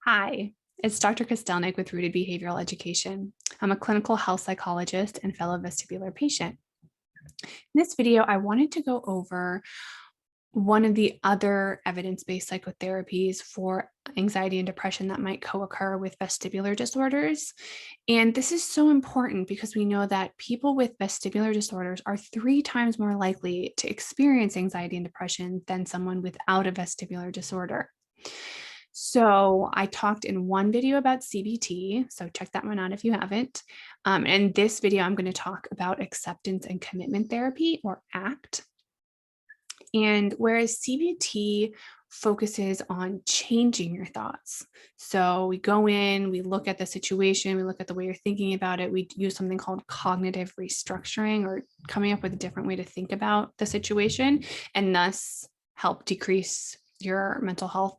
Hi, it's Dr. Kostelnik with Rooted Behavioral Education. I'm a clinical health psychologist and fellow vestibular patient. In this video, I wanted to go over one of the other evidence-based psychotherapies for anxiety and depression that might co-occur with vestibular disorders. And this is so important because we know that people with vestibular disorders are 3 times more likely to experience anxiety and depression than someone without a vestibular disorder. So I talked in one video about CBT, so check that one out if you haven't. And this video, I'm going to talk about acceptance and commitment therapy, or ACT. And whereas CBT focuses on changing your thoughts. So we go in, we look at the situation, we look at the way you're thinking about it. We use something called cognitive restructuring, or coming up with a different way to think about the situation, and thus help decrease your mental health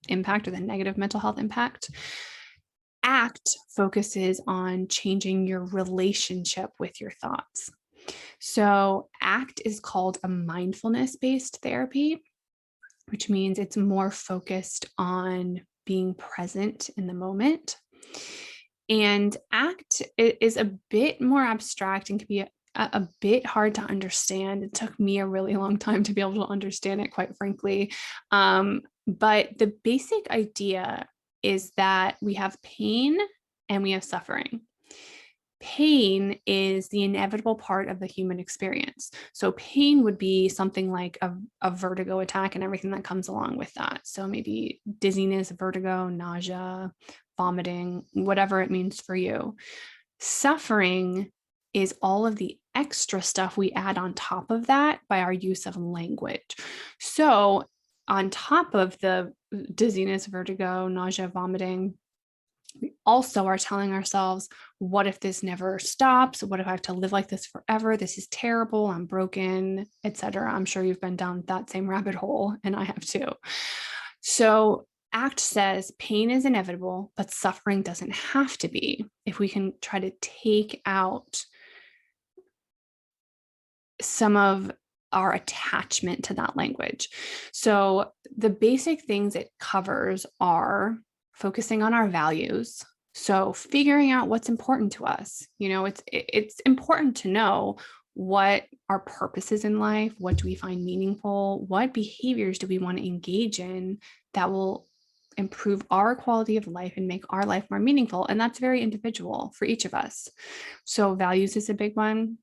impact or the negative mental health impact. ACT focuses on changing your relationship with your thoughts. So ACT is called a mindfulness-based therapy, which means it's more focused on being present in the moment. And ACT is a bit more abstract and can be a bit hard to understand. It took me a really long time to be able to understand it, quite frankly. But the basic idea is that we have pain and we have suffering. Pain is the inevitable part of the human experience. So pain would be something like a vertigo attack and everything that comes along with that. So maybe dizziness, vertigo, nausea, vomiting, whatever it means for you. Suffering is all of the extra stuff we add on top of that by our use of language. So on top of the dizziness, vertigo, nausea, vomiting, we also are telling ourselves, what if this never stops? What if I have to live like this forever? This is terrible. I'm broken, etc. I'm sure you've been down that same rabbit hole, and I have too. So ACT says pain is inevitable, but suffering doesn't have to be, if we can try to take out some of our attachment to that language. So the basic things it covers are focusing on our values. So figuring out what's important to us. You know, it's important to know what our purpose is in life. What do we find meaningful? What behaviors do we want to engage in that will improve our quality of life and make our life more meaningful? And that's very individual for each of us. So values is a big one.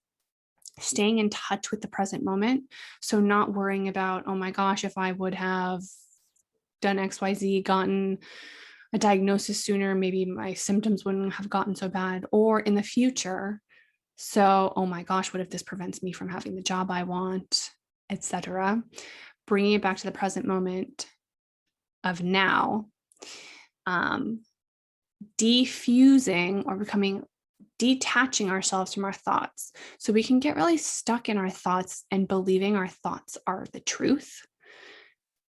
Staying in touch with the present moment. So not worrying about, oh my gosh, if I would have done XYZ, gotten a diagnosis sooner, maybe my symptoms wouldn't have gotten so bad, or in the future. So, oh my gosh, what if this prevents me from having the job I want, etc. Bringing it back to the present moment of now. Defusing or detaching ourselves from our thoughts. So we can get really stuck in our thoughts and believing our thoughts are the truth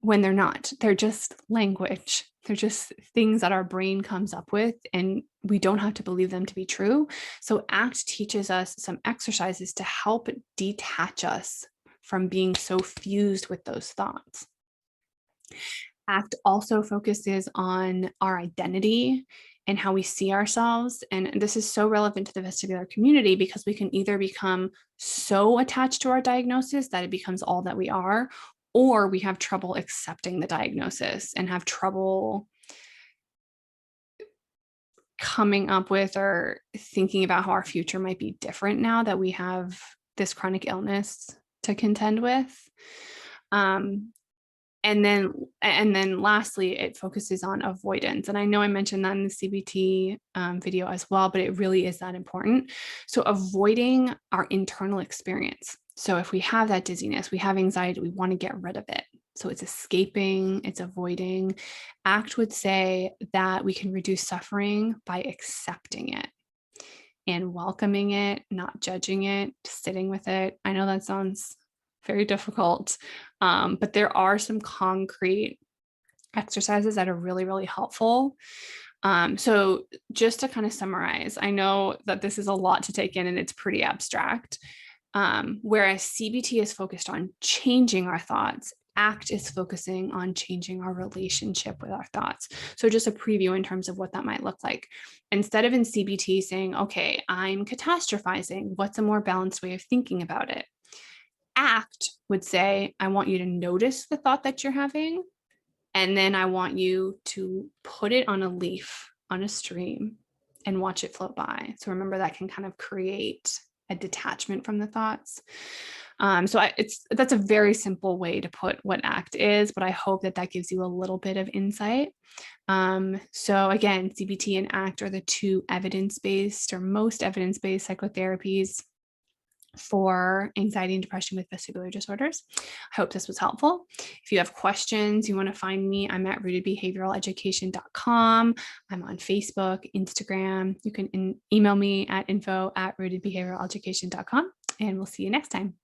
when they're not. They're just language. They're just things that our brain comes up with, and we don't have to believe them to be true. So ACT teaches us some exercises to help detach us from being so fused with those thoughts. ACT also focuses on our identity and how we see ourselves. And this is so relevant to the vestibular community because we can either become so attached to our diagnosis that it becomes all that we are, or we have trouble accepting the diagnosis and have trouble coming up with or thinking about how our future might be different now that we have this chronic illness to contend with. And then lastly, it focuses on avoidance. And I know I mentioned that in the CBT video as well, but it really is that important. So avoiding our internal experience. So if we have that dizziness, we have anxiety, we want to get rid of it. So it's escaping, it's avoiding. ACT would say that we can reduce suffering by accepting it and welcoming it, not judging it, sitting with it. I know that sounds very difficult, but there are some concrete exercises that are really, really helpful. So just to kind of summarize, I know that this is a lot to take in and it's pretty abstract. Whereas CBT is focused on changing our thoughts, ACT is focusing on changing our relationship with our thoughts. So just a preview in terms of what that might look like. Instead of in CBT saying, okay, I'm catastrophizing, what's a more balanced way of thinking about it? ACT would say, I want you to notice the thought that you're having, and then I want you to put it on a leaf, on a stream, and watch it float by. So remember, that can kind of create a detachment from the thoughts. That's a very simple way to put what ACT is, but I hope that that gives you a little bit of insight. So again, CBT and ACT are the two evidence-based or most evidence-based psychotherapies for anxiety and depression with vestibular disorders. I hope this was helpful. If you have questions, you want to find me, I'm at rootedbehavioraleducation.com. I'm on Facebook, Instagram. You can email me at info@rootedbehavioraleducation.com, and we'll see you next time.